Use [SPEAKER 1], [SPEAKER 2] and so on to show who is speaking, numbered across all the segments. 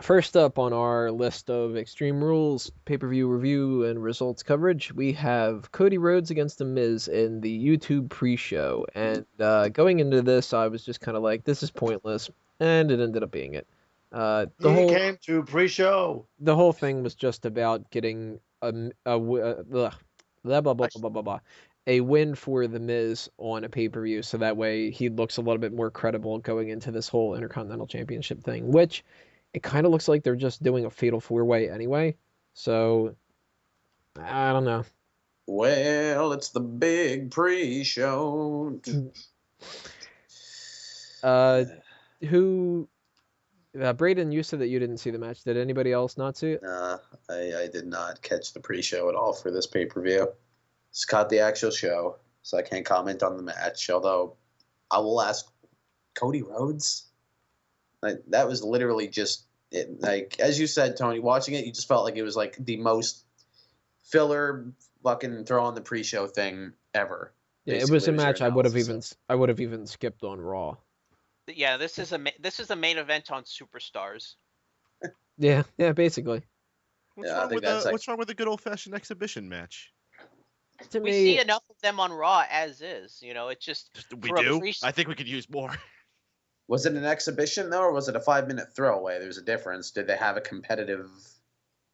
[SPEAKER 1] First up on our list of Extreme Rules pay-per-view review and results coverage, we have Cody Rhodes against The Miz in the YouTube pre-show. And going into this, I was just kind of like, this is pointless, and it ended up being it.
[SPEAKER 2] He came to pre-show.
[SPEAKER 1] The whole thing was just about getting blah, blah, blah, blah, blah, blah, blah, a win for The Miz on a pay-per-view, so that way he looks a little bit more credible going into this whole Intercontinental Championship thing, which it kind of looks like they're just doing a fatal four-way anyway. So I don't know.
[SPEAKER 3] Well, it's the big pre-show.
[SPEAKER 1] Braden, you said that you didn't see the match. Did anybody else not see it?
[SPEAKER 3] I did not catch the pre-show at all for this pay-per-view. Just caught the actual show, so I can't comment on the match. Although I will ask, Cody Rhodes. Like, that was literally just it. Like, as you said, Tony, watching it, you just felt like it was like the most filler fucking throw on the pre-show thing ever.
[SPEAKER 1] Yeah, it was a match I would have even skipped on Raw.
[SPEAKER 4] Yeah, this is a main event on Superstars.
[SPEAKER 1] Yeah, basically.
[SPEAKER 5] What's wrong with a good old-fashioned exhibition match?
[SPEAKER 4] We see enough of them on Raw as is. You know, it's just
[SPEAKER 5] we do. I think we could use more.
[SPEAKER 3] Was it an exhibition though, or was it a 5-minute throwaway? There's a difference. Did they have a competitive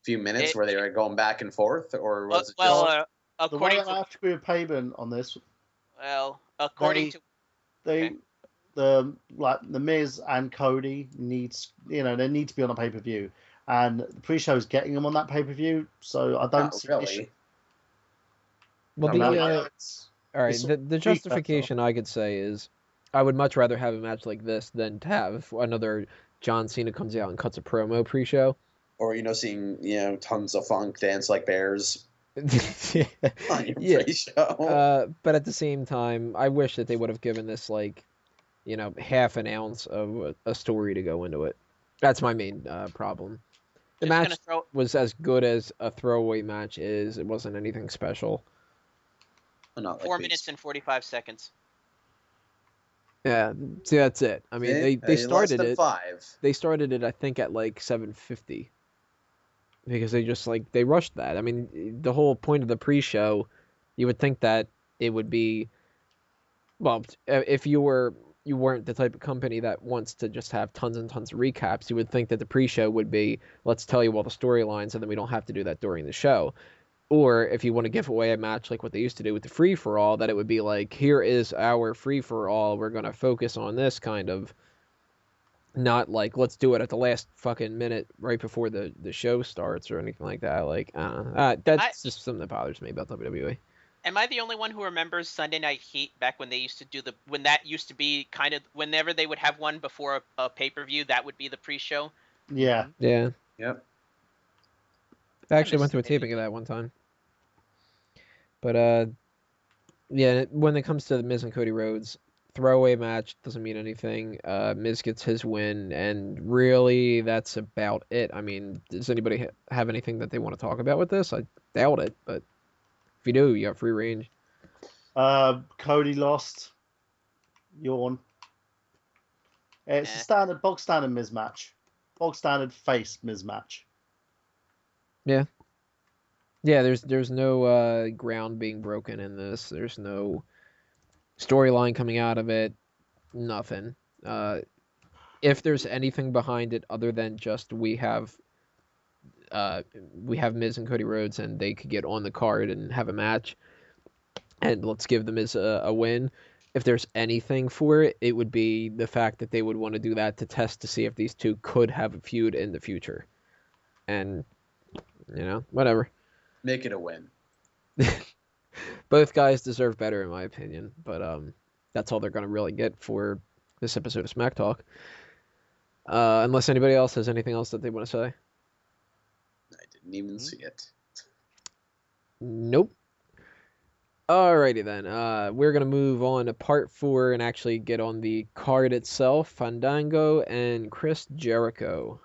[SPEAKER 3] few minutes where they were going back and forth, or was it just...
[SPEAKER 4] according
[SPEAKER 2] to I have to agree with Payman on this.
[SPEAKER 4] Well, according to
[SPEAKER 2] the Miz and Cody they need to be on a pay-per-view, and the pre-show is getting them on that pay-per-view, so I don't see
[SPEAKER 3] really.
[SPEAKER 1] Well, all right. The justification I could say is, I would much rather have a match like this than to have another John Cena comes out and cuts a promo pre-show,
[SPEAKER 3] or seeing tons of funk dance like bears. On your pre-show.
[SPEAKER 1] But at the same time, I wish that they would have given this half an ounce of a story to go into it. That's my main problem. The match was as good as a throwaway match is. It wasn't anything special.
[SPEAKER 4] 4 minutes and 45 seconds.
[SPEAKER 1] Yeah, see, that's it. I mean, they started it.
[SPEAKER 3] 5.
[SPEAKER 1] They started it, I think, at like 7:50, because they rushed that. I mean, the whole point of the pre-show, you would think that it would be, well, if you weren't the type of company that wants to just have tons and tons of recaps, you would think that the pre-show would be, let's tell you all the storylines, and then we don't have to do that during the show. Or if you want to give away a match like what they used to do with the free-for-all, that it would be like, here is our free-for-all, we're going to focus on this kind of, not like, let's do it at the last fucking minute right before the show starts or anything like that. Like, that's just something that bothers me about WWE.
[SPEAKER 4] Am I the only one who remembers Sunday Night Heat back when they used to do when that used to be kind of, whenever they would have one before a pay-per-view, that would be the pre-show?
[SPEAKER 2] Yeah.
[SPEAKER 1] Yeah.
[SPEAKER 3] Yep.
[SPEAKER 1] I actually went to a taping of that one time. But, yeah, when it comes to the Miz and Cody Rhodes, throwaway match doesn't mean anything. Miz gets his win, and really, that's about it. I mean, does anybody have anything that they want to talk about with this? I doubt it, but if you do, you have free range.
[SPEAKER 2] Cody lost. Yawn. It's a standard, bog standard Miz match. Bog standard face Miz match.
[SPEAKER 1] Yeah. Yeah, there's no ground being broken in this. There's no storyline coming out of it. Nothing. If there's anything behind it other than just we have Miz and Cody Rhodes and they could get on the card and have a match, and let's give the Miz a win. If there's anything for it, it would be the fact that they would want to do that to test to see if these two could have a feud in the future. And, whatever.
[SPEAKER 3] Make it a win.
[SPEAKER 1] Both guys deserve better, in my opinion, but that's all they're going to really get for this episode of Smack Talk. Unless anybody else has anything else that they want to say.
[SPEAKER 3] I didn't even see it.
[SPEAKER 1] Nope. Alrighty then. We're going to move on to part 4 and actually get on the card itself. Fandango and Chris Jericho.